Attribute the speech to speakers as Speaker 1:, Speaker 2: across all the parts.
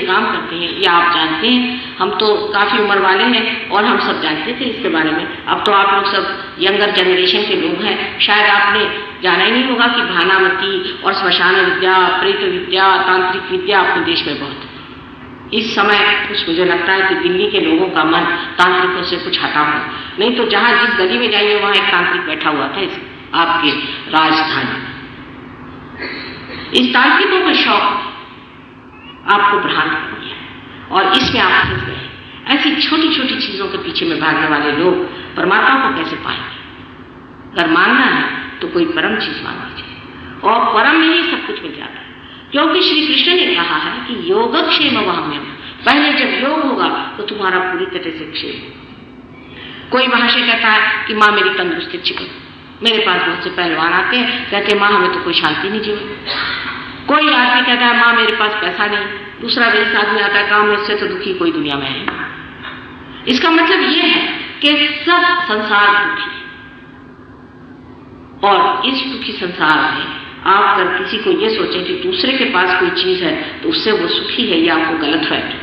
Speaker 1: काम करते हैं, ये आप जानते हैं। हम तो काफ़ी उम्र वाले हैं और हम सब जानते थे इसके बारे में। अब तो आप लोग सब यंगर जनरेशन के लोग हैं, शायद आपने जाना ही नहीं होगा कि भानामती और श्मशान विद्या, प्रेत विद्या, तांत्रिक विद्या अपने देश में बहुत है। इस समय कुछ मुझे लगता है कि दिल्ली के लोगों का मन तांत्रिकों से कुछ हटा हुआ, नहीं तो जहाँ जिस गली में जाइए वहाँ एक तांत्रिक बैठा हुआ था इस आपके राजधानी। इस तांत्रिकों का शौक आपको भ्रांत कर दिया और इसमें आप फंस गए। ऐसी छोटी छोटी चीजों के पीछे में भागने वाले लोग परमात्मा को कैसे पाएंगे? अगर मानना है तो कोई परम चीज मान लीजिए और परम में ही सब कुछ मिल जाता है, क्योंकि श्री कृष्ण ने कहा है कि योगक्षेम वहम्यम, पहले जब योग होगा तो तुम्हारा पूरी तरह से क्षेम। कोई महाशय कहता है कि माँ मेरी तंदुरुस्ती अच्छी कर, मेरे पास बहुत से पहलवान आते हैं, कहते हैं माँ हमें तो कोई शांति नहीं जीवन। कोई आदमी कहता है माँ मेरे पास पैसा नहीं, दूसरा वैसे आदमी आता है काम में, इससे तो दुखी कोई दुनिया में है। इसका मतलब ये है कि सब संसार दुखी है और इस दुखी संसार में आप अगर किसी को ये सोचें कि दूसरे के पास कोई चीज है तो उससे वो सुखी है, ये आपको गलत फहमी।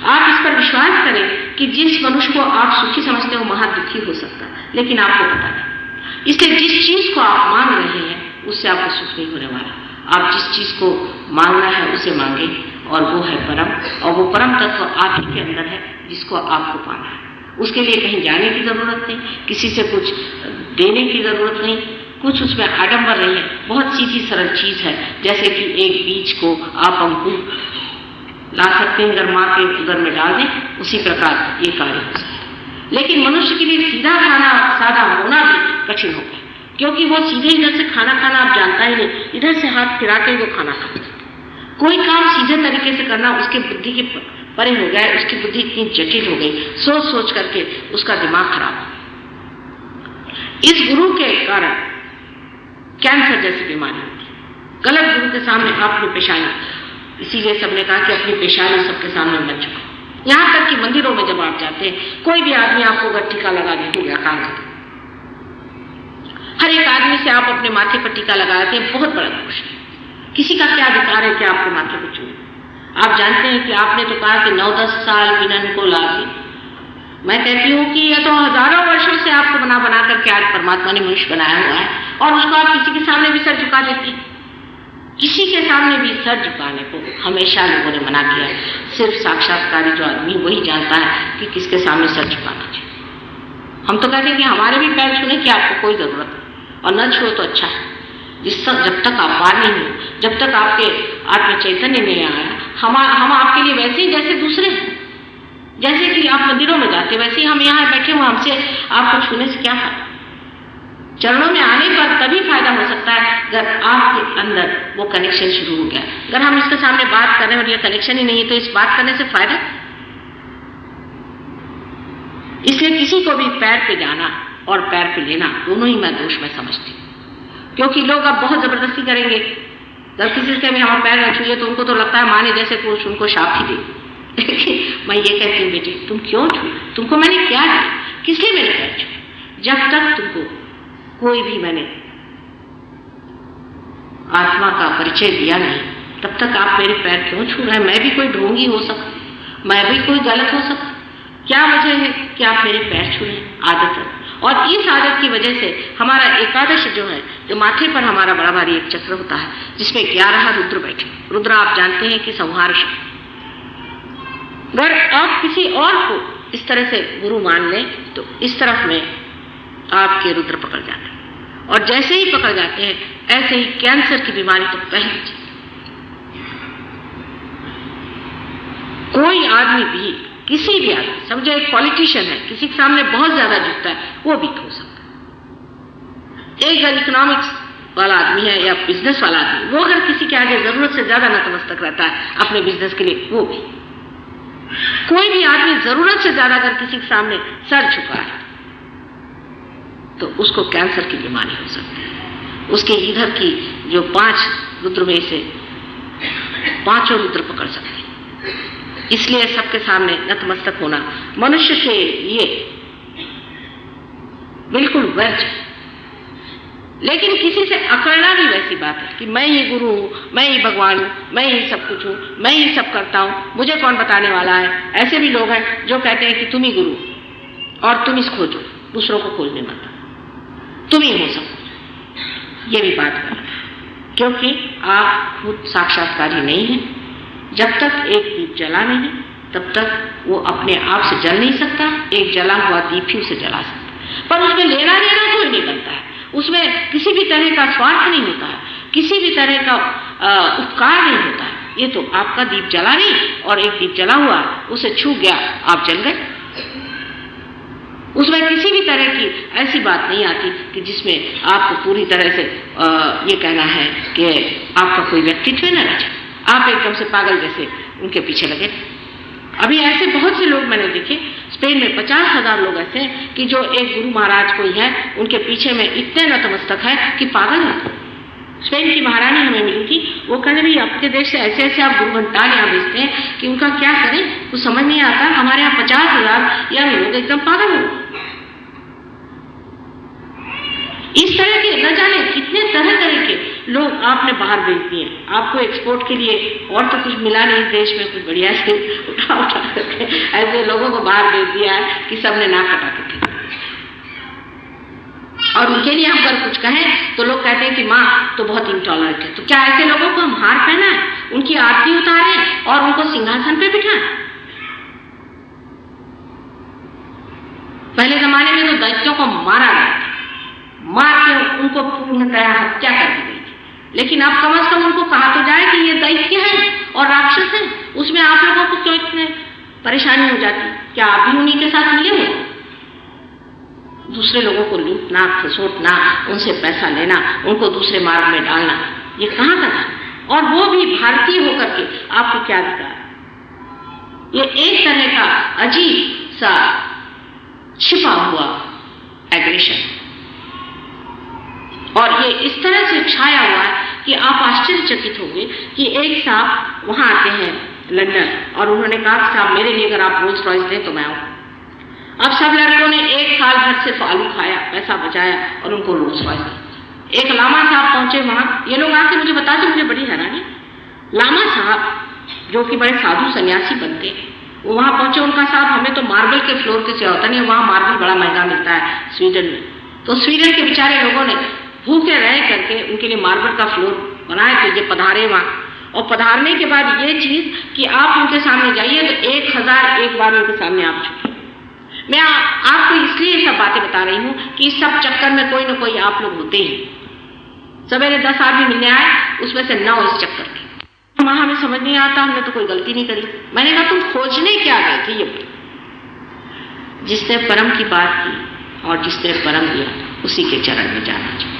Speaker 1: आप इस पर विश्वास करें कि जिस मनुष्य को आप सुखी समझते हो वहां दुखी हो सकता है, लेकिन आपको पता नहीं। इसलिए जिस चीज को आप मांग रहे हैं उससे आपको सुख नहीं होने वाला। आप जिस चीज को मांगना है उसे मांगे और वो है परम, और वो परम तत्व आप ही के अंदर है जिसको आपको पाना है। उसके लिए कहीं जाने की जरूरत नहीं, किसी से कुछ देने की जरूरत नहीं, कुछ उसमें आडंबर नहीं है। बहुत सीधी सरल चीज है, जैसे कि एक बीज को आप अंकुर ला सकते हैं, अगर माँ के उदर में डाल दें, उसी प्रकार ये कार्य हो सकता है। लेकिन मनुष्य के लिए सीधा खाना सादा होना भी कठिन होगा, क्योंकि वो सीधे इधर से खाना आप जानता ही नहीं, इधर से हाथ फिरा के वो खाना खाता है। कोई काम सीधे तरीके से करना उसके बुद्धि के परे हो गया है, उसकी बुद्धि इतनी जटिल हो गई, सोच सोच करके उसका दिमाग खराब हो गया। इस गुरु के कारण कैंसर जैसी बीमारी होती है। गलत गुरु के सामने आपने पेशानी, इसीलिए सबने कहा कि अपनी पेशानी सबके सामने मत झुकाओ। यहाँ तक कि मंदिरों में जब आप जाते हैं, कोई भी आदमी आपको अगर टीका लगा दे तो क्या काम करते, हर एक आदमी से आप अपने माथे पर टीका लगाते हैं, बहुत बड़ा दोष है। किसी का क्या अधिकार है कि आपके माथे पर छूए? आप जानते हैं कि आपने तो कहा कि 9-10 साल बिनन को लागे। मैं कहती हूँ कि यह तो हजारों वर्षों से आपको बना बना करके आज परमात्मा ने मनुष्य बनाया हुआ है, और उसको आप किसी के सामने भी सर झुका देते हैं। किसी के सामने भी सर झुकाने को हमेशा लोगों ने मना किया है। सिर्फ साक्षात्कारी जो आदमी वही जानता है कि किसके सामने सर झुकाना चाहिए। हम तो कहते हैं कि हमारे भी पैर छूने की आपको कोई जरूरत नहीं, और न छुओ तो अच्छा है। जब तक आप पार नहीं हो, जब तक आपके आत्म चैतन्य नहीं आया, हम आपके लिए वैसे ही जैसे दूसरे हैं। जैसे कि आप मंदिरों में जाते वैसे ही हम यहाँ बैठे हुए, हमसे आपको छूने से क्या फायदा? चरणों में आने पर तभी फायदा हो सकता है अगर आपके अंदर वो कनेक्शन शुरू हो गया। अगर हम इसके सामने बात कर रहे हैं और ये कनेक्शन ही नहीं है तो इस बात करने से फायदा। इसलिए किसी को भी पैर पे जाना और पैर पे लेना दोनों ही मैं दोष में समझती हूँ, क्योंकि लोग अब बहुत जबरदस्ती करेंगे। जब किसी से हम पैर न छूए तो उनको तो लगता है माने जैसे कुछ उनको शाप ही दे। मैं ये कहती हूँ बेटी तुम क्यों छुए, तुमको मैंने क्या दिया, किस लिए मैंने पैर छुए? जब तक तुमको कोई भी मैंने आत्मा का परिचय दिया नहीं तब तक आप मेरे पैर क्यों छू रहे हैं? मैं भी कोई ढोंगी हो सकती, मैं भी कोई गलत हो सकती, क्या वजह है कि आप मेरे पैर छू रहे हैं? आदत है, और इस आदत की वजह से हमारा एकादश जो है, जो माथे पर हमारा बड़ा भारी एक चक्र होता है जिसमें 11 रुद्र बैठे। रुद्र आप जानते हैं कि संहार शक्ति। अगर आप किसी और को इस तरह से गुरु मान लें तो इस तरफ में आपके रुद्र पकड़ जाते हैं, और जैसे ही पकड़ जाते हैं ऐसे ही कैंसर की बीमारी तो पहले जाती। कोई आदमी भी, किसी भी आदमी, समझो एक पॉलिटिशियन है, किसी के सामने बहुत ज्यादा झुकता है, वो भी खो सकता है। एक इकोनॉमिक्स वाला आदमी है या बिजनेस वाला आदमी, वो अगर किसी के आगे जरूरत से ज्यादा नतमस्तक रहता है अपने बिजनेस के लिए, वो भी। कोई भी आदमी जरूरत से ज्यादा अगर किसी के सामने सर झुका है तो उसको कैंसर की बीमारी हो सकती है। उसके इधर की जो 5 रुद्र में से 5 रुद्र पकड़ सकते हैं। इसलिए सबके सामने नतमस्तक होना मनुष्य के लिए बिल्कुल व्यर्थ है। लेकिन किसी से अकड़ना भी वैसी बात है कि मैं ही गुरु हूँ, मैं ही भगवान हूँ, मैं ही सब कुछ हूँ, मैं ही सब करता हूँ, मुझे कौन बताने वाला है। ऐसे भी लोग हैं जो कहते हैं कि तुम ही गुरु और तुम ही खोजो, दूसरों को खोजने मत, तुम ही हो सब। ये भी बात गलत है, क्योंकि आप खुद साक्षात्कारी नहीं है। जब तक एक दीप जला नहीं तब तक वो अपने आप से जल नहीं सकता। एक जला हुआ दीप ही उसे जला सकता, पर उसमें लेना देना कोई नहीं बनता है, उसमें किसी भी तरह का स्वार्थ नहीं होता है, किसी भी तरह का उपकार नहीं होता है। ये तो आपका दीप जला नहीं, और एक दीप जला हुआ उसे छू गया, आप जल गए। उसमें किसी भी तरह की ऐसी बात नहीं आती कि जिसमें आपको पूरी तरह से ये कहना है कि आपका कोई व्यक्तित्व न रहे, आप एकदम से पागल जैसे उनके पीछे लगे। अभी ऐसे बहुत से लोग मैंने देखे, स्पेन में 50,000 लोग ऐसे हैं कि जो एक गुरु महाराज कोई है उनके पीछे में इतने नतमस्तक है कि पागल है। स्पेन की महारानी हमें मिली थी, वो कहने भाई आपके देश से ऐसे ऐसे आप गुरु घंटाल यहाँ भेजते हैं कि उनका क्या करें, कुछ समझ नहीं आता। हमारे यहाँ 50,000 यंग लोग एकदम पागल हो। इस तरह के न जाने कितने तरह तरह के लोग आपने बाहर भेज दिए। आपको एक्सपोर्ट के लिए और तो कुछ मिला नहीं इस देश में, कुछ बढ़िया से उठा करके ऐसे लोगों को बाहर भेज दिया है कि सबने नाक कटा के। और उनके लिए हम अगर कुछ कहें तो लोग कहते हैं कि माँ तो बहुत इंटॉलरेंट है। तो क्या ऐसे लोगों को हम हार पहनाएं, उनकी आरती उतारें और उनको सिंहासन पे बिठाएं? पहले जमाने में तो दैत्यों को मारा गया था, मार के उनको पूर्णतः हत्या कर दी गई थी। लेकिन अब कम से कम उनको कहा तो जाए कि ये दैत्य है और राक्षस है। उसमें आप लोगों को क्यों इतने परेशानी हो जाती? क्या आप भी उन्हीं के साथ मिले हुए? दूसरे लोगों को लूटना, खसोटना, उनसे पैसा लेना, उनको दूसरे मार्ग में डालना, ये कहाँ का था? और वो भी भारतीय होकर के आपको क्या अधिकार? ये एक तरह का अजीब सा छिपा हुआ एग्रेशन, और ये इस तरह से छाया हुआ है कि आप आश्चर्यचकित होंगे कि एक साहब वहां आते हैं लंदन, और उन्होंने कहा कि साहब मेरे लिए अगर आप रोल्स रॉयस दें तो मैं आऊँ। अब सब लड़कों ने एक साल भर सिर्फ आलू खाया, पैसा बचाया और उनको रोल्स रॉयस दी। एक लामा साहब पहुंचे वहां, ये लोग आके मुझे बताते मुझे बड़ी हैरानी। लामा साहब जो कि बड़े साधु सन्यासी बनते, वो वहां पहुंचे, उनका साहब हमें तो मार्बल के फ्लोर के सेवा होता नहीं, वहां मार्बल बड़ा महंगा मिलता है स्वीडन में। तो स्वीडन के बेचारे लोगों ने भूखे रह करके उनके लिए मार्बल का फ्लोर बनाए थे, ये पधारे वहां। और पधारने के बाद ये चीज कि आप उनके सामने जाइए तो 1001 बार उनके सामने आप झुके। मैं आपको इसलिए सब बातें बता रही हूँ कि इस सब चक्कर में कोई ना कोई आप लोग होते ही। सवेरे 10 आदमी मिलने आए, उसमें से 9 इस चक्कर के। वहां हमें समझ नहीं आता, हमने तो कोई गलती नहीं करी। मैंने कहा तुम खोजने क्या गए थे? ये जिसने परम की बात की और जिसने परम दिया उसी के चरण में जाना चाहिए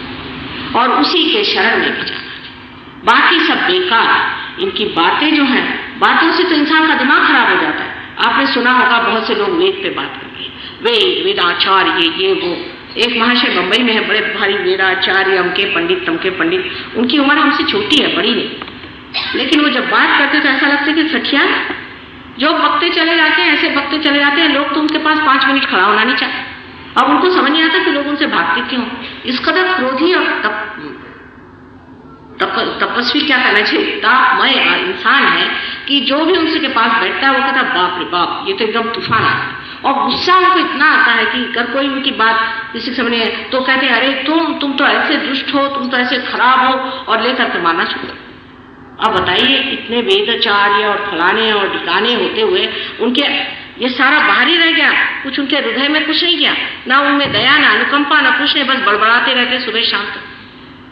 Speaker 1: और उसी के शरण में भी जाना चाहिए। बाकी सब बेकार। इनकी बातें जो हैं, बातों से तो इंसान का दिमाग खराब हो जाता है। आपने सुना होगा बहुत से लोग वेद पे बात करते हैं, वेद, वेदाचार्य, ये वो। एक महाशय बंबई में है, बड़े भारी वेदाचार्य, अमके पंडित तमके पंडित। उनकी उम्र हमसे छोटी है, बड़ी नहीं, लेकिन वो जब बात करते तो ऐसा लगता है कि सठिया जो बकते चले जाते हैं, ऐसे बकते चले जाते हैं। लोग तो उनके पास 5 मिनट खड़ा होना नहीं चाहते। अब उनको समझ नहीं आता कि लोग उनसे भागते क्यों। इस कदर क्रोधी और तपस्वी क्या कहना चाहिए, तापमय इंसान है कि जो भी उनसे के पास बैठता है वो कहता है बाप रे बाप, ये तो एकदम तूफान है। और गुस्सा उनको इतना आता है कि अगर कोई उनकी बात किसी समझ नहीं है तो कहते हैं अरे तुम तो ऐसे दुष्ट हो, तुम तो ऐसे खराब हो, और लेकर के मारना शुरू। अब बताइए, इतने वेदाचार्य और फलाने और ठिकाने होते हुए उनके ये सारा बाहरी रह गया, कुछ उनके हृदय में कुछ नहीं गया, ना उनमें दया, ना अनुकंपा, ना कुछ नहीं, बस बड़बड़ाते रहते सुबह शाम तक।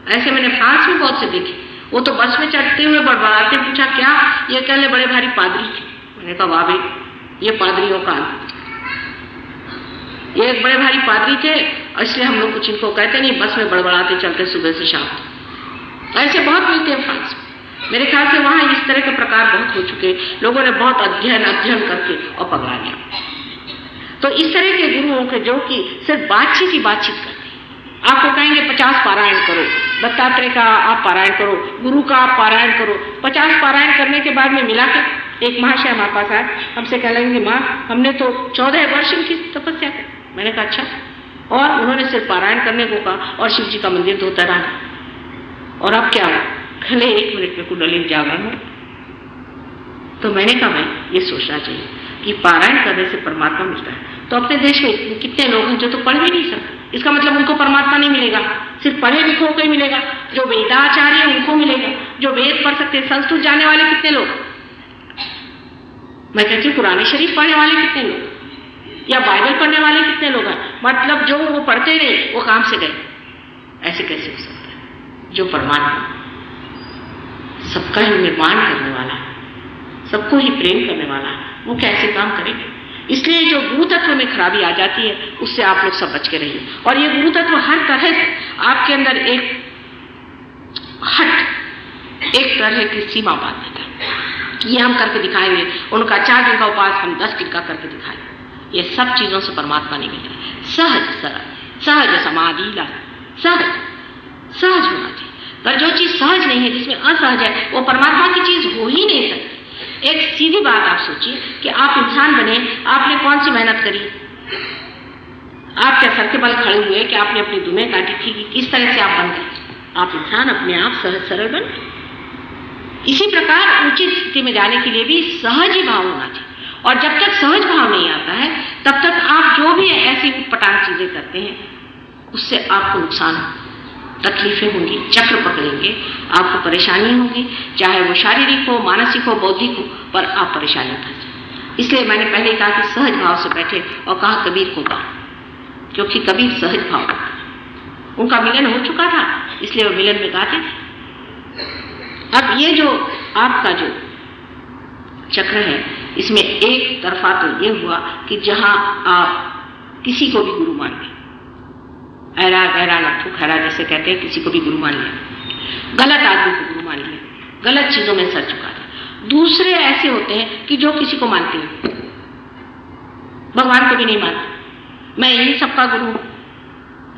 Speaker 1: ऐसे मैंने फ्रांस में बहुत से देखे, वो तो बस में चढ़ते हुए बड़बड़ाते। पूछा क्या? ये कहने बड़े भारी पादरी थे। मैंने कहा वाह भाई, ये पादरियों का ये एक बड़े भारी पादरी थे, इसलिए हम लोग कुछ इनको कहते नहीं, बस में बड़बड़ाते चलते सुबह से शाम तक। ऐसे बहुत मिलते हैं फ्रांस में। मेरे ख्याल से वहां इस तरह के प्रकार बहुत हो चुके, लोगों ने बहुत अध्ययन करके और पगला लिया। तो इस तरह के गुरुओं के जो कि सिर्फ बातचीत ही बातचीत करते, आपको कहेंगे 50 पारायण करो, दत्तात्रेय का आप पारायण करो, गुरु का आप पारायण करो। 50 पारायण करने के बाद में मिला के एक महाशय हमारे पास आए, हमसे कह लेंगे माँ हमने तो 14 वर्ष की तपस्या की। मैंने कहा अच्छा, और उन्होंने सिर्फ पारायण करने को कहा और शिव जी का मंदिर धोता रहा। और अब क्या हो, पहले 1 मिनट में कुंडली जागरण हो। तो मैंने कहा भाई ये सोचना चाहिए कि पारायण करने से परमात्मा मिलता है। तो अपने देश में कितने लोग हैं जो तो पढ़ भी नहीं सकते, इसका मतलब उनको परमात्मा नहीं मिलेगा, सिर्फ पढ़े लिखों को ही मिलेगा। जो वेदाचार्य है उनको मिलेगा, जो वेद पढ़ सकते, संस्कृत जाने वाले कितने लोग, मैं कहती हूँ कुरान शरीफ पढ़ने वाले कितने लोग या बाइबल पढ़ने वाले कितने लोग हैं। मतलब जो वो पढ़ते नहीं वो काम से गए, ऐसे कैसे हो सकता है? जो परमात्मा सबका ही निर्माण करने वाला है, सबको ही प्रेम करने वाला है, वो कैसे काम करेंगे? इसलिए जो गुरु तत्व में खराबी आ जाती है उससे आप लोग सब बच के रहिए। और ये गुरु तत्व हर तरह से आपके अंदर एक तरह की सीमा बांध देता है। ये हम करके दिखाएंगे, उनका 4 दिन का उपास हम 10 दिन का करके दिखाएंगे। ये सब चीजों से परमात्मा नहीं मिलता। सहज सरल, सहज समाधि ला, सहज होना चाहिए। पर जो चीज सहज नहीं है, जिसमें असहज है, वो परमात्मा की चीज हो ही नहीं सकती। एक सीधी बात आप सोचिए कि आप इंसान बने, आपने कौन सी मेहनत करी? आप क्या सर के बल खड़े हुए कि आपने अपनी दुनिया काटी थी कि किस तरह से आप बन गए? आप इंसान अपने आप सहज सरल बन गए। इसी प्रकार उचित स्थिति में जाने के लिए भी सहज ही भाव होना चाहिए। और जब तक सहज भाव नहीं आता है तब तक आप जो भी ऐसी उटपटांग चीजें करते हैं उससे आपको नुकसान हो, तकलीफें होंगी, चक्र पकड़ेंगे, आपको परेशानी होगी, चाहे वो शारीरिक हो, मानसिक हो, बौद्धिक हो, पर आप परेशानी फंसे। इसलिए मैंने पहले कहा कि सहज भाव से बैठे और कहा कबीर को गाओ, क्योंकि कबीर सहज भाव रखते, उनका मिलन हो चुका था इसलिए वो मिलन में गाते थे। अब ये जो आपका जो चक्र है इसमें एक तरफा तो ये हुआ कि जहां आप किसी को भी गुरु मान लें, ऐरा गहरा नट्ठू खैरा जैसे कहते हैं, किसी को भी गुरु मान लिया, गलत आदमी को गुरु मान लिया, गलत चीजों में सर झुका दिया। दूसरे ऐसे होते हैं कि जो किसी को मानते हैं, भगवान को भी नहीं मानते, मैं यही सबका गुरु हूं,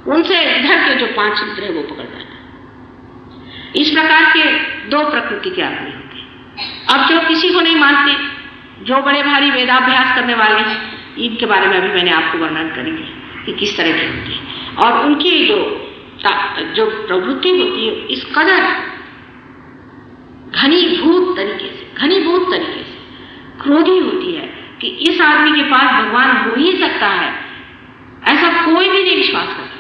Speaker 1: उनसे इधर के जो 5 सूत्र है वो पकड़ जाता है। इस प्रकार के 2 प्रकृति के आदमी होते हैं। अब जो किसी को नहीं मानते, जो बड़े भारी वेदाभ्यास करने वाले हैं, इनके बारे में अभी मैंने आपको वर्णन करेंगे कि किस तरह की होती है। और उनकी जो प्रवृत्ति होती है इस कदर घनीभूत तरीके से क्रोधी होती है कि इस आदमी के पास भगवान हो ही सकता है, ऐसा कोई भी नहीं विश्वास कर सकता।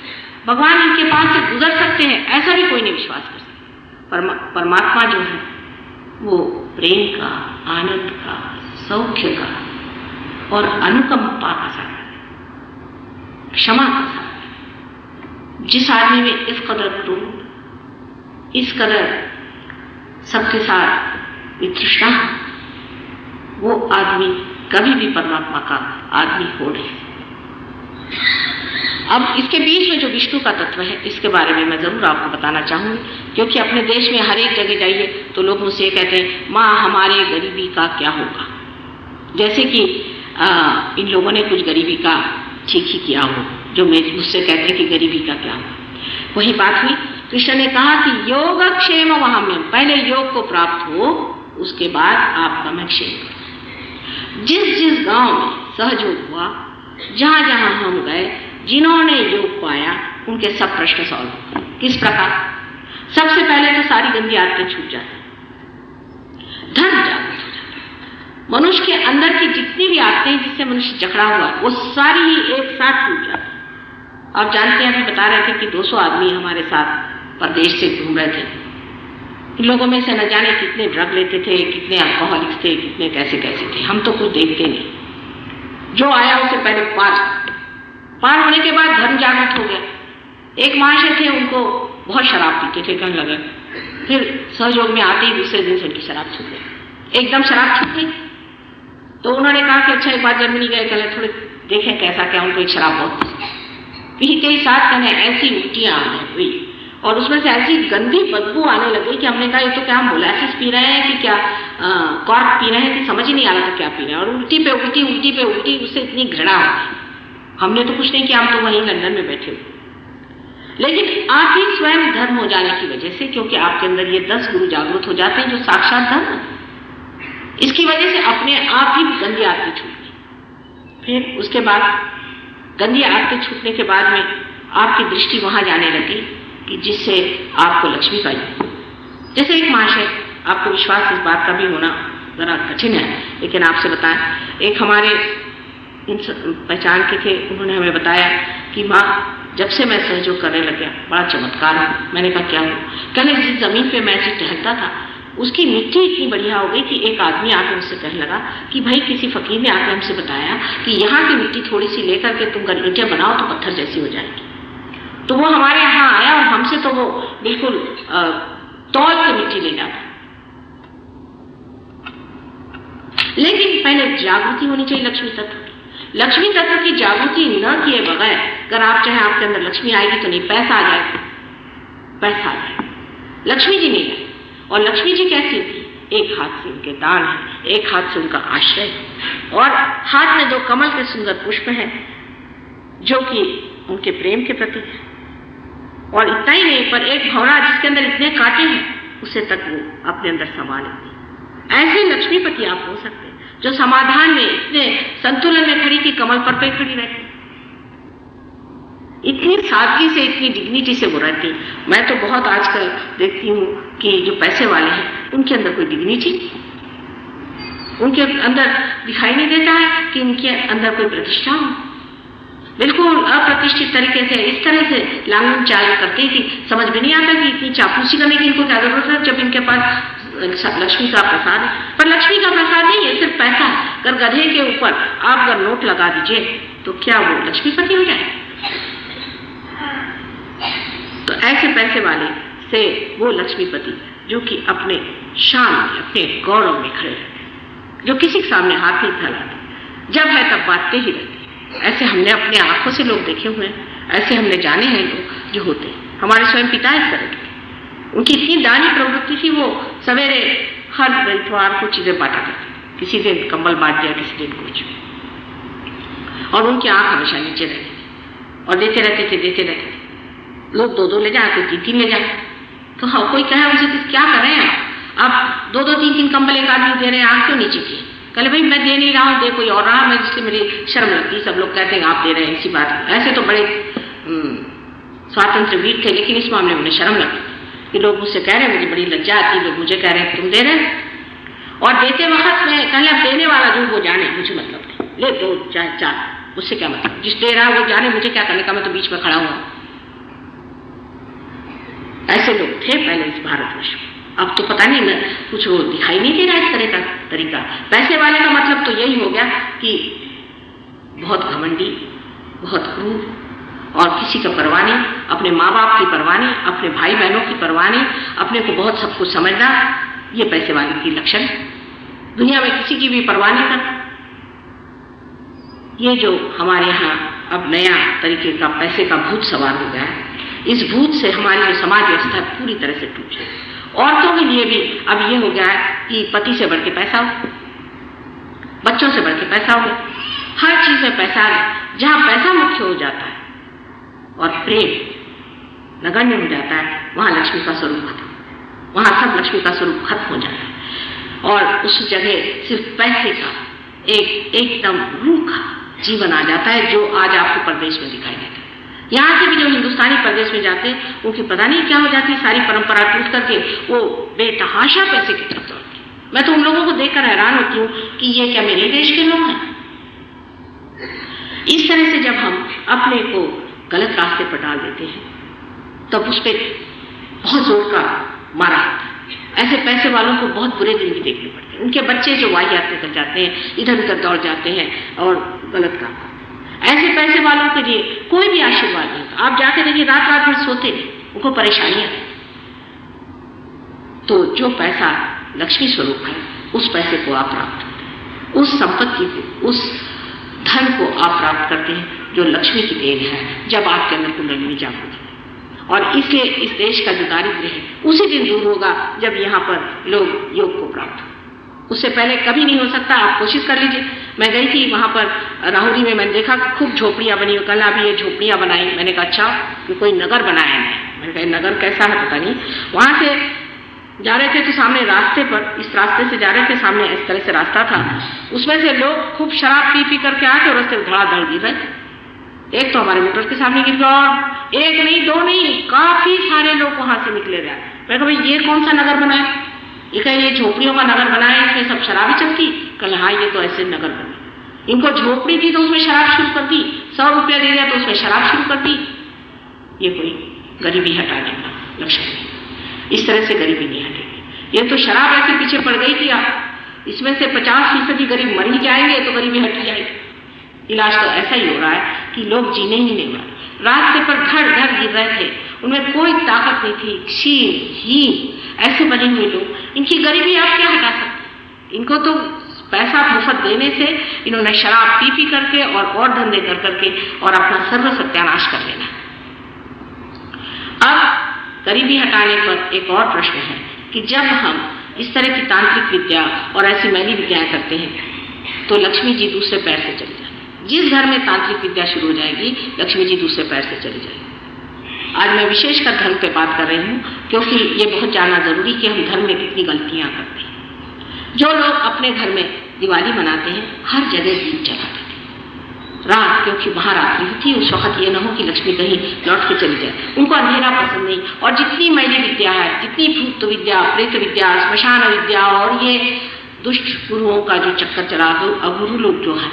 Speaker 1: भगवान इनके पास से गुजर सकते हैं, ऐसा भी कोई नहीं विश्वास कर सकता। परमात्मा जो है वो प्रेम का, आनंद का, सौख्य का और अनुकंपा का सागर, क्षमा का सागर। जिस आदमी में इस कदर क्रोध, इस कदर सबके साथ वितृष्णा, वो आदमी कभी भी परमात्मा का आदमी हो नहीं। अब इसके बीच में जो विष्णु का तत्व है इसके बारे में मैं जरूर आपको बताना चाहूंगी, क्योंकि अपने देश में हर एक जगह जाइए तो लोग मुझसे कहते हैं माँ हमारे गरीबी का क्या होगा, जैसे कि इन लोगों ने कुछ गरीबी का ठीक ही किया हो, जो मुझसे कहते हैं कि गरीबी का क्या होगा। वही बात हुई, कृष्ण ने कहा कि योगक्षेम वहाम्यम, पहले योग को प्राप्त हो उसके बाद आपका मैं क्षेम करूं। जिस जिस गांव में सहयोग हुआ, जहां जहां हम गए, जिन्होंने योग पाया उनके सब प्रश्न सॉल्व हुए। किस प्रकार? सबसे पहले तो सारी गंदी आदतें छूट जाती, धर्म जागृत हो जाता है। मनुष्य के अंदर की जितनी भी आदतें जिससे मनुष्य जकड़ा हुआ है वो सारी ही एक साथ टूट जाती। आप जानते हैं, अभी बता रहे थे कि 200 आदमी हमारे साथ परदेश से घूम रहे थे। इन लोगों में से न जाने कितने ड्रग लेते थे, कितने अल्कोहलिक्स थे, कितने कैसे कैसे थे, हम तो कुछ देखते नहीं। जो आया उससे पहले पार होने के बाद धर्म जागृत हो गया। एक महाशय थे, उनको बहुत शराब पीते थे, कहने लगे, फिर सहयोग में आते ही दूसरे दिन से उनकी शराब छूट गई, एकदम शराब छूट गई। तो उन्होंने कहा कि अच्छा एक बार जर्मनी गए, कहले थोड़े देखें कैसा क्या, उनको एक शराब बहुत पसंद। पीते ही साथ कहने ऐसी उल्टियां आने हुई और उसमें से ऐसी गंदी बदबू आने लगी कि हमने कहा ये तो क्या हम मोलासिस पी रहे हैं कि क्या कॉर्क पी रहे हैं, कि समझ ही नहीं आ रहा था क्या पी रहे हैं। और उल्टी पे उल्टी, उससे इतनी घृणा होती। हमने तो कुछ नहीं किया, हम तो वहीं लंदन में बैठे हुए। लेकिन आप ही स्वयं धर्म हो जाने की वजह से, क्योंकि आपके अंदर ये 10 गुरु जागृत हो जाते हैं जो साक्षात धर्म है, इसकी वजह से अपने आप ही गंदी आदतें छूट गई। फिर उसके बाद गंदी आदतें छूटने के बाद में आपकी दृष्टि वहां जाने लगी कि जिससे आपको लक्ष्मी का जैसे एक महाशय, आपको विश्वास इस बात का भी होना जरा कठिन है, लेकिन आपसे बताएं, एक हमारे पहचान के थे, उन्होंने हमें बताया कि माँ जब से मैं सहयोग करने लग गया बड़ा चमत्कार है। मैंने कहा क्या हो? कहने जिस जमीन पे मैं ऐसे टहलता था उसकी मिट्टी इतनी बढ़िया हो गई कि एक आदमी आके मुझसे कहने लगा कि भाई किसी फकीर ने आके हमसे बताया कि यहाँ की मिट्टी थोड़ी सी लेकर के तुम अगर ईंटें बनाओ तो पत्थर जैसी हो जाएगी। तो वो हमारे यहाँ आया और हमसे तो वो बिल्कुल तौल के मिट्टी ले जाता। लेकिन पहले जागृति होनी चाहिए लक्ष्मी तत्व की। लक्ष्मी तत्व की जागृति न किए बगैर अगर आप चाहे आपके अंदर लक्ष्मी आएगी तो नहीं, पैसा आ जाएगा, पैसा आ जाएगा, लक्ष्मी जी नहीं आए। और लक्ष्मी जी कैसी होती? एक हाथ से उनके दान है, एक हाथ से उनका आश्रय है, और हाथ में 2 कमल के सुंदर पुष्प हैं जो कि उनके प्रेम के प्रतीक है। और इतना ही नहीं, पर एक भंवरा जिसके अंदर इतने कांटे हैं उसे तक वो अपने अंदर समा लेती है। ऐसे लक्ष्मीपति आप हो सकते हैं जो समाधान में इतने संतुलन में खड़ी की कमल पर पे खड़ी रहती, इतनी सादगी से, इतनी डिग्निटी से वो रहती। मैं तो बहुत आजकल देखती हूँ कि जो पैसे वाले हैं उनके अंदर कोई डिग्निटी, उनके अंदर दिखाई नहीं देता है कि उनके अंदर कोई प्रतिष्ठा हो। बिल्कुल अप्रतिष्ठित तरीके से इस तरह से लांगन चाल करते कि समझ में नहीं आता कि इतनी चापलूसी करने की इनको क्या जरूरत है जब इनके पास लक्ष्मी का प्रसाद है। पर लक्ष्मी का प्रसाद नहीं है, सिर्फ पैसा है। अगर गधे के ऊपर आप अगर नोट लगा दीजिए तो क्या वो लक्ष्मीपति हो जाए? तो ऐसे पैसे वाले से वो लक्ष्मीपति जो कि अपने शान में, अपने गौरव में खड़े रहते, जो किसी के सामने हाथ नहीं फैलाते, जब है तब बांटते ही रहते। ऐसे हमने अपने आंखों से लोग देखे हुए हैं, ऐसे हमने जाने हैं लोग जो होते हैं। हमारे स्वयं पिता इस तरह के, उनकी इतनी दानी प्रवृत्ति थी, वो सवेरे हर इतवार को चीजें बांटा करते, किसी दिन कंबल बांट दिया, किसी दिन कुछ, और उनकी आंख हमेशा नीचे रहती थी और देते रहते थे। लोग 2-2 ले जाए, कोई 3-3 ले जाए। तो हाँ, कोई कहे उनसे क्या कर रहे हैं आप 2-2 3-3 कंबल एक आदमी दे रहे हैं, आंख क्यों नीचे की? कहले भाई मैं दे नहीं रहा हूँ, दे कोई और रहा, मैं इसलिए मेरी शर्म लगती। सब लोग कहते हैं आप दे रहे हैं, इसी बात। ऐसे तो बड़े स्वातंत्र वीर थे, लेकिन इस मामले में उन्हें शर्म लगती कि लोग मुझसे कह रहे हैं, मुझे बड़ी लज्जा आती, लोग मुझे कह रहे हैं तुम दे रहे। और देते वक्त में कहले अब देने वाला जो वो जाने, मुझे मतलब नहीं, ले 2 चाहे 4, मुझसे क्या मतलब, जिस दे रहा है वो जाने, मुझे क्या करने का, मैं तो बीच में खड़ा हुआ। ऐसे लोग थे पहले इस भारतवर्ष में। अब तो पता नहीं, मैं कुछ वो दिखाई नहीं दे रहा इस तरह का तरीका। पैसे वाले का मतलब तो यही हो गया कि बहुत घमंडी, बहुत क्रूर, और किसी का परवाह नहीं, अपने माँ बाप की परवाह नहीं, अपने भाई बहनों की परवाह नहीं, अपने को बहुत सब कुछ समझना, ये पैसे वाले की लक्षण। दुनिया में किसी की भी परवाह नहीं करना। ये जो हमारे यहाँ अब नया तरीके का पैसे का भूत सवार हो गया है, इस भूत से हमारी जो समाज व्यवस्था पूरी तरह से टूट जाए। औरतों के लिए भी अब ये हो गया है कि पति से बढ़ के पैसा हो, बच्चों से बढ़ के पैसा हो, हर चीज में पैसा है। जहां पैसा मुख्य हो जाता है और प्रेम नगण्य हो जाता है, वहां लक्ष्मी का स्वरूप खत्म, वहां सब लक्ष्मी का स्वरूप खत्म हो जाता है। और उस जगह सिर्फ पैसे का एकदम रूखा जीवन आ जाता है, जो आज आपको प्रदेश में दिखाई देता है। यहाँ से भी जो हिंदुस्तानी प्रदेश में जाते हैं उनकी पता नहीं क्या हो जाती है, सारी परंपरा टूट करके वो बेतहाशा पैसे की तरफ दौड़ते हैं। मैं तो उन लोगों को देखकर हैरान होती हूँ कि ये क्या मेरे देश के लोग हैं? इस तरह से जब हम अपने को गलत रास्ते पर डाल देते हैं तब उस पर बहुत जोर का मारा होता है। ऐसे पैसे वालों को बहुत बुरे दिन भी देखने पड़ते हैं। उनके बच्चे जो वाहियात कर जाते हैं, इधर उधर दौड़ जाते हैं और गलत काम। ऐसे पैसे वालों के लिए कोई भी आशीर्वाद नहीं होता। आप जाके देखिए, रात रात भर सोते नहीं, उनको परेशानियां। तो जो पैसा लक्ष्मी स्वरूप है, उस पैसे को आप प्राप्त करते हैं, उस संपत्ति को, उस धन को आप प्राप्त करते हैं जो लक्ष्मी की देन है, जब आपके अंदर कुंडलिनी जागृत है। और इसलिए इस देश का जो दारिद्र्य है उसी दिन दूर होगा जब यहाँ पर लोग योग को प्राप्त हो। उससे पहले कभी नहीं हो सकता। आप कोशिश कर लीजिए। मैं गई थी वहाँ पर राहुरी में, मैंने देखा खूब झोपड़ियाँ बनी हुई। कल अभी ये झोपड़ियाँ बनाई, मैंने कहा अच्छा कि कोई नगर बनाया है। मैंने कहा नगर कैसा है पता नहीं। वहाँ से जा रहे थे तो सामने रास्ते पर, इस रास्ते से जा रहे थे, सामने इस तरह से रास्ता था, उसमें से लोग खूब शराब पी पी करके आके और रास्ते धड़ाधड़ गिर रहे। एक तो हमारे मोटर के सामने गिर गया और एक नहीं, दो नहीं, काफी सारे लोग वहां से निकले रहे। मैं कहा भाई ये कौन सा नगर बना है? ये कहे ये झोपड़ियों का नगर बना है, इसमें सब शराबी चलती। कल हाँ ये तो ऐसे नगर बने। इनको झोपड़ी थी तो उसमें शराब शुरू कर दी, 100 रुपया दे दिया तो उसमें शराब शुरू कर दी। ये कोई गरीबी हटाने का लक्ष्य नहीं। इस तरह से गरीबी नहीं हटेगी। ये तो शराब ऐसे पीछे पड़ गई कि आप इसमें से 50% गरीब मर ही जाएंगे तो गरीबी हट जाएगी। इलाज तो ऐसा ही हो रहा है कि लोग जीने ही नहीं वाले, रास्ते पर धड़ धड़ गिर रहे थे, उनमें कोई ताकत नहीं थी, क्षीण हीन ऐसे बने हुए लोग। इनकी गरीबी आप क्या हटा सकते? इनको तो पैसा मुफ्त देने से इन्होंने शराब पी पी करके और धंधे कर करके और अपना सर्व सत्यानाश कर लेना। अब गरीबी हटाने पर एक और प्रश्न है कि जब हम इस तरह की तांत्रिक विद्या और ऐसी मैली विद्याएं करते हैं तो लक्ष्मी जी दूसरे पैर से चली जाएगी। जिस घर में तांत्रिक विद्या शुरू हो जाएगी, लक्ष्मी जी दूसरे पैर से चली जाएगी। आज मैं विशेषकर धर्म पे बात कर रही हूँ क्योंकि ये बहुत जानना जरूरी कि हम धर्म में कितनी गलतियां करते हैं। जो लोग अपने घर में दिवाली मनाते हैं, हर जगह दीप जलाते थे रात, क्योंकि वहां रात्रि होती, उस वक्त ये न हो कि लक्ष्मी कहीं लौट के चली जाए। उनको अंधेरा पसंद नहीं। और जितनी मैली विद्या है, जितनी भूत विद्या, प्रेत विद्या, श्मशान विद्या और ये दुष्ट गुरुओं का जो चक्कर चला, अगुरु लोग जो है,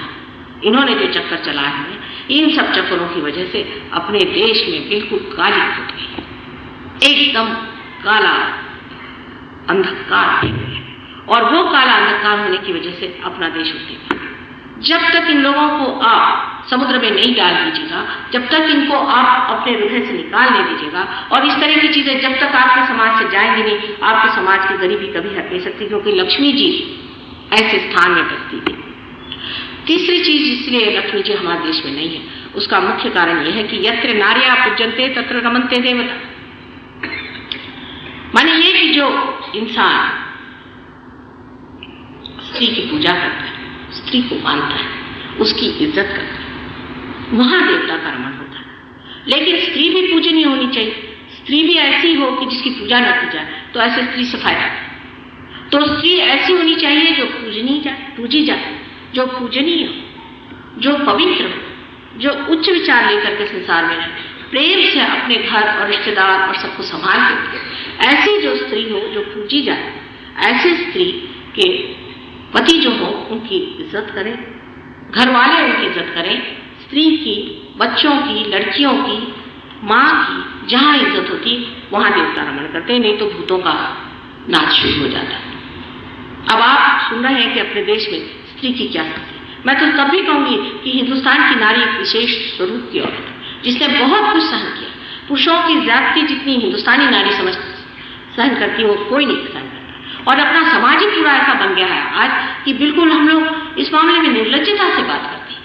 Speaker 1: इन्होंने जो चक्कर चलाए हैं, इन सब चक्करों की वजह से अपने देश में बिल्कुल काली फूट गई, एकदम काला अंधकार है। और वो काला अंधकार होने की वजह से अपना देश उठेगा। जब तक इन लोगों को आप समुद्र में नहीं डाल दीजिएगा, जब तक इनको आप अपने हृदय से निकाल नहीं दीजिएगा, और इस तरह की चीजें जब तक आपके समाज से जाएंगी नहीं, आपके समाज की गरीबी कभी हट नहीं सकती, क्योंकि लक्ष्मी जी ऐसे स्थान में बसती थी। तीसरी चीज इसलिए लक्ष्मी जी हमारे देश में नहीं है, उसका मुख्य कारण यह है कि यत्र नार्या पूज्यन्ते तत्र रमन्ते देवता। माने ये कि जो इंसान स्त्री की पूजा करता है, स्त्री को मानता है, उसकी इज्जत करता है, वहां देवता का रमण होता है। लेकिन स्त्री भी पूजनीय होनी चाहिए। स्त्री भी ऐसी हो कि जिसकी पूजा न की जाए, तो ऐसे स्त्री से फायदा है। तो स्त्री ऐसी होनी चाहिए जो पूजी जाए, जो पूजनीय हो, जो पवित्र हो, जो उच्च विचार लेकर के संसार में रहे, प्रेम से अपने घर और रिश्तेदार और सबको संभाल के। ऐसी जो स्त्री हो जो पूजी जाए, ऐसी स्त्री के पति जो हो उनकी इज्जत करें, घर वाले उनकी इज्जत करें, स्त्री की, बच्चों की, लड़कियों की, माँ की जहाँ इज्जत होती वहां देवता रमण करते हैं, नहीं तो भूतों का नाच शुरू हो जाता है। अब आप सुन रहे हैं कि अपने देश में स्त्री की क्या स्थिति। मैं तो तब भी कहूंगी कि हिंदुस्तान की नारी एक विशेष स्वरूप की औरत है, जिसने बहुत कुछ सहन किया। पुरुषों की ज्यादती जितनी हिंदुस्तानी नारी सहन करती है, वो कोई नहीं सहन करता। और अपना समाज ही पूरा ऐसा बन गया है आज कि बिल्कुल हम लोग इस मामले में निर्लज्जता से बात करते हैं।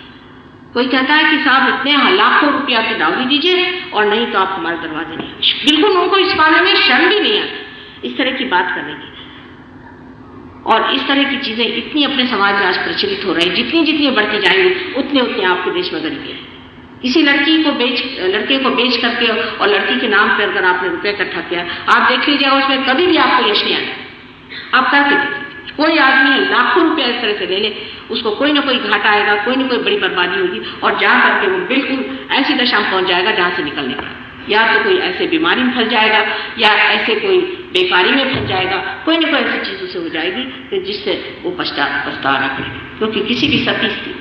Speaker 1: कोई कहता है कि साहब इतने लाखों रुपया की दावरी दीजिए और नहीं तो आप हमारे दरवाजे नहीं आए। बिल्कुल उनको इस मामले में शर्म भी नहीं आती इस तरह की बात करने की। और इस तरह की चीजें इतनी अपने समाज में आज प्रचलित हो रही है, जितनी जितनी बढ़ती जाएंगी उतने उतने आपके देश में गरीबी है। किसी लड़के को बेच करके और लड़की के नाम पर अगर आपने रुपये इकट्ठा किया, आप देख लीजिएगा उसमें कभी भी आपको यश नहीं आएगा। आप करके देखिए, कोई आदमी लाखों रुपया इस तरह से ले ले, उसको कोई ना कोई घाटा आएगा, कोई ना कोई बड़ी बर्बादी होगी, और जा करके वो बिल्कुल ऐसी दशा में पहुंच जाएगा जहां से निकलने का, या तो कोई ऐसे बीमारी में फंस जाएगा, या ऐसे कोई बेकारी में फंस जाएगा, कोई ना कोई ऐसी चीज उसे हो जाएगी कि जिससे वो पछताना पड़ेगा। क्योंकि किसी भी सती स्त्री,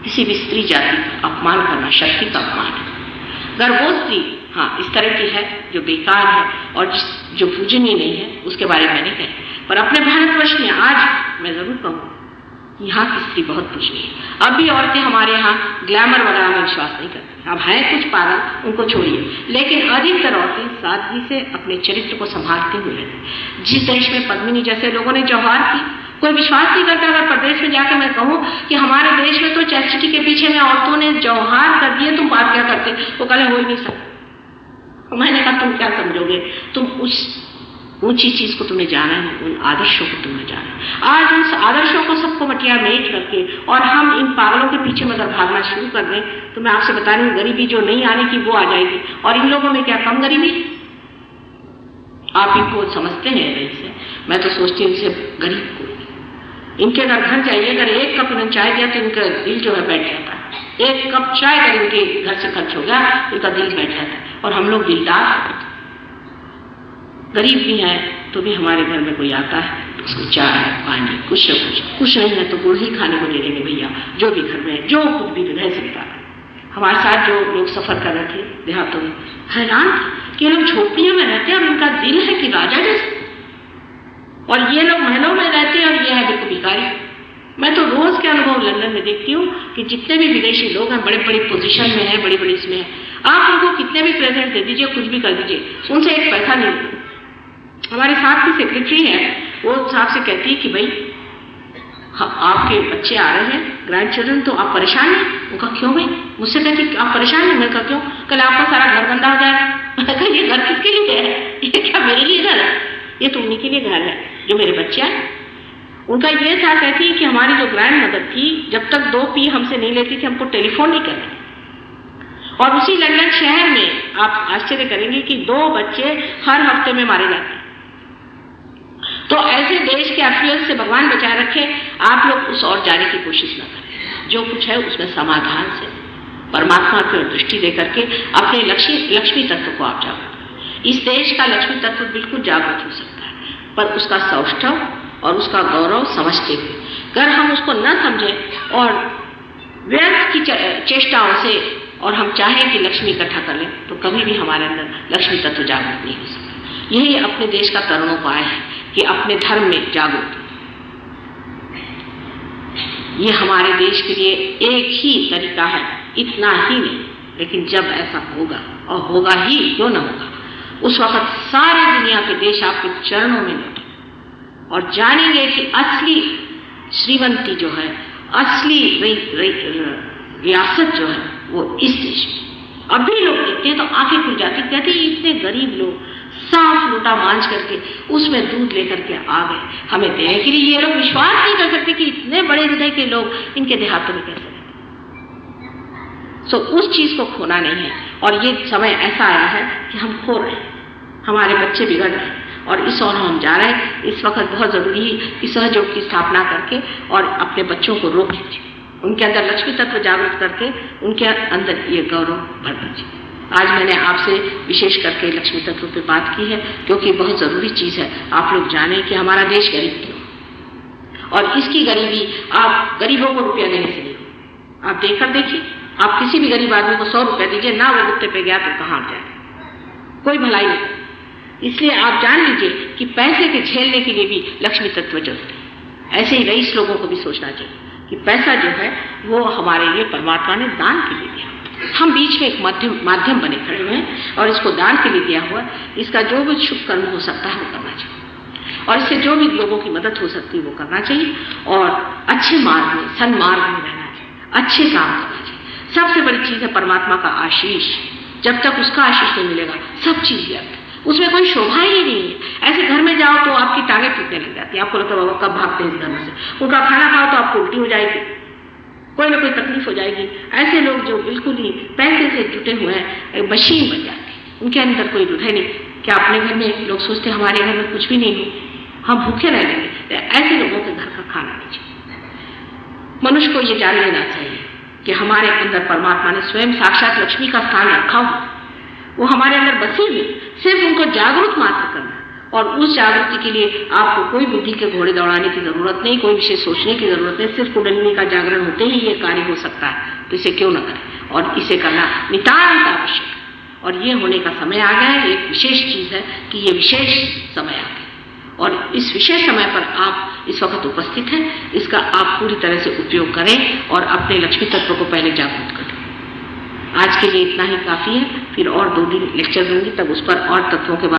Speaker 1: किसी भी स्त्री जाति का अपमान करना शक्ति का अपमान है। अगर वो स्त्री हाँ इस तरह की है जो बेकार है और जो पूजनीय नहीं है, उसके बारे में नहीं कहें, पर अपने भारतवर्ष में आज मैं जरूर कहूँ यहाँ की स्त्री बहुत पूजनीय है। अब भी औरतें हमारे यहाँ ग्लैमर वगैरह में विश्वास नहीं करती। अब है कुछ पागल, उनको छोड़िए, लेकिन अधिकतर औरतें सादगी से अपने चरित्र को संभालते हुए रहती। जिस देश में पद्मिनी जैसे लोगों ने जौहर की, कोई विश्वास नहीं करता। अगर प्रदेश में जाकर मैं कहूँ कि हमारे देश में तो चैस्टिटी के पीछे में औरतों ने जौहर कर दिए, तुम बात क्या करते, वो कल हो ही नहीं सकता। मैंने कहा तुम क्या समझोगे, तुम उस ऊंची चीज को तुमने जाना है, उन आदर्शों को तुमने जाना है। आज उन आदर्शों को सबको मटिया मेट करके और हम इन पागलों के पीछे में अगर भागना शुरू कर दें, तो मैं आपसे बता रही हूँ गरीबी जो नहीं आने की वो आ जाएगी। और इन लोगों में क्या कम गरीबी, आप इनको समझते हैं ऐसे, मैं तो सोचती हूँ इनसे गरीब को। इनके अगर घर जाइए, अगर एक कप इन्होंने चाय दिया तो इनका दिल जो है बैठ जाता है। एक कप चाय अगर उनके घर से खर्च हो गया उनका दिल बैठ जाता है। और हम लोग दिलदार, गरीब भी हैं तो भी हमारे घर में कोई आता है तो उसको चाय पानी कुछ नहीं है तो गुड़ ही खाने को दे देंगे भैया, जो भी घर में जो कुछ भी रह सकता है। हमारे साथ जो लोग सफर कर रहे थे देहातों में, हैरान कि ये लोग झोपड़ियों में रहते हैं और उनका दिल है कि राजा जैसे, और ये लोग महलों में रहते हैं और ये है बिल्कुल भिखारी। मैं तो रोज के अनुभव लंदन में देखती हूँ कि जितने भी विदेशी लोग हैं बड़े बड़ी पोजीशन में हैं, बड़ी बड़ी इसमें हैं, आप उनको कितने भी प्रेजेंट दे दीजिए, कुछ भी कर दीजिए, उनसे एक पैसा नहीं मिलता। हमारे साथ की सेक्रेटरी है, वो साहब से कहती है कि भाई आपके बच्चे आ रहे हैं ग्रैंड चिल्ड्रन, तो आप परेशान हैं? उनका क्यों भाई? मुझसे कहती आप परेशान हैं? मैं कहा क्यों? कल आपका सारा घर बंदा हो जाएगा। ये घर किसके लिए है? ये क्या मेरे लिए घर है? ये तो उन्हीं के लिए घर है जो मेरे बच्चे हैं। उनका ये था, कहती है कि हमारी जो ग्रैंड मदर थी जब तक 2 पी हमसे नहीं लेती थी हमको टेलीफोन नहीं करती। और उसी लंदन शहर में आप आश्चर्य करेंगे कि 2 बच्चे हर हफ्ते में मारे जाते हैं। तो ऐसे देश के अफियत से भगवान बचाए रखे, आप लोग उस और जाने की कोशिश न करें। जो कुछ है उसमें समाधान से परमात्मा की ओर दृष्टि दे करके अपने लक्ष्मी तत्व को आप जागृत। इस देश का लक्ष्मी तत्व बिल्कुल जागृत हो सकता है, पर उसका सौष्ठव और उसका गौरव समझते हुए, अगर हम उसको न समझें और व्यर्थ की चेष्टाओं से और हम चाहें कि लक्ष्मी इकट्ठा कर लें तो कभी भी हमारे अंदर लक्ष्मी तत्व जागृत नहीं हो सकता। यही अपने देश का तरुणोपाय है कि अपने धर्म में जागरूक। ये हमारे देश के लिए एक ही तरीका है, इतना ही नहीं, लेकिन जब ऐसा होगा और होगा ही, क्यों ना होगा, उस वक्त सारे दुनिया के देश आपके चरणों में लौटे और जानेंगे कि असली श्रीमंती जो है, असली रियासत जो है वो इस देश में। अभी लोग देखते हैं तो आंखें खुल जाती, कहते हैं इतने गरीब लोग साफ लोटा मांझ करके उसमें दूध लेकर के आ गए हमें देने के लिए। ये लोग विश्वास नहीं कर सकते कि इतने बड़े हृदय के लोग इनके देहातों में कैसे रहते। उस चीज को खोना नहीं है। और ये समय ऐसा आया है कि हम खो रहे हैं, हमारे बच्चे बिगड़ रहे हैं और इस ओर हम जा रहे हैं। इस वक्त बहुत जरूरी है कि सहयोग की स्थापना करके और अपने बच्चों को रोक लीजिए, उनके अंदर लक्ष्मी तत्व जागृत करके उनके अंदर ये गौरव भर दीजिए। आज मैंने आपसे विशेष करके लक्ष्मी तत्व पे बात की है क्योंकि बहुत जरूरी चीज है आप लोग जानें कि हमारा देश गरीब क्यों, और इसकी गरीबी आप गरीबों को रुपया देने से नहीं हो। आप देखकर देखिए, आप किसी भी गरीब आदमी को 100 रुपया दीजिए ना, वो गुप्ते पे गया तो कहाँ जाए, कोई भलाई नहीं। इसलिए आप जान लीजिए कि पैसे के झेलने के लिए भी लक्ष्मी तत्व जरूरी है। ऐसे ही रईस लोगों को भी सोचना चाहिए कि पैसा जो है वो हमारे लिए परमात्मा ने दान के लिए दिया। हम बीच में एक माध्यम बने खड़े हुए हैं और इसको दान के लिए दिया हुआ। इसका जो भी शुभ कर्म हो सकता है वो करना चाहिए और इससे जो भी लोगों की मदद हो सकती है वो करना चाहिए और अच्छे मार्ग में, सन्मार्ग में रहना चाहिए, अच्छे काम करना चाहिए। सबसे बड़ी चीज है परमात्मा का आशीष। जब तक उसका आशीष नहीं मिलेगा सब चीज व्यर्थ, उसमें कोई शोभा ही नहीं है। ऐसे घर में जाओ तो आपकी टांगें टूटने लग जाती है, आपको लगता है बाबा कब भागते हैं इस घर में से। उनका खाना खाओ तो आपको उल्टी हो जाएगी, कोई ना कोई तकलीफ हो जाएगी। ऐसे लोग जो बिल्कुल ही पैसे से जुटे हुए हैं मशीन बन जाते हैं, उनके अंदर कोई हृदय नहीं। क्या अपने घर में लोग सोचते हैं हमारे घर में कुछ भी नहीं हो, हम भूखे रह लेंगे? ऐसे लोगों के घर का खाना नहीं चाहिए। मनुष्य को ये जान लेना चाहिए कि हमारे अंदर परमात्मा ने स्वयं साक्षात लक्ष्मी का स्थान रखा हुआ, वो हमारे अंदर बसी हुई, सिर्फ उनको जागरूक मात्र करना। और उस जागृति के लिए आपको कोई बुद्धि के घोड़े दौड़ाने की जरूरत नहीं, कोई विशेष सोचने की जरूरत नहीं। सिर्फ कुंडलिनी का जागरण होते ही ये कार्य हो सकता है, तो इसे क्यों न करें। और इसे करना नितांत आवश्यक है और ये होने का समय आ गया है। एक विशेष चीज है कि ये विशेष समय आ गया और इस विशेष समय पर आप इस वक्त उपस्थित हैं, इसका आप पूरी तरह से उपयोग करें और अपने लक्ष्मी तत्व को पहले जागृत करें। आज के लिए इतना ही काफी है, फिर और 2 दिन लेक्चर दूंगी, तब उस पर और तत्वों के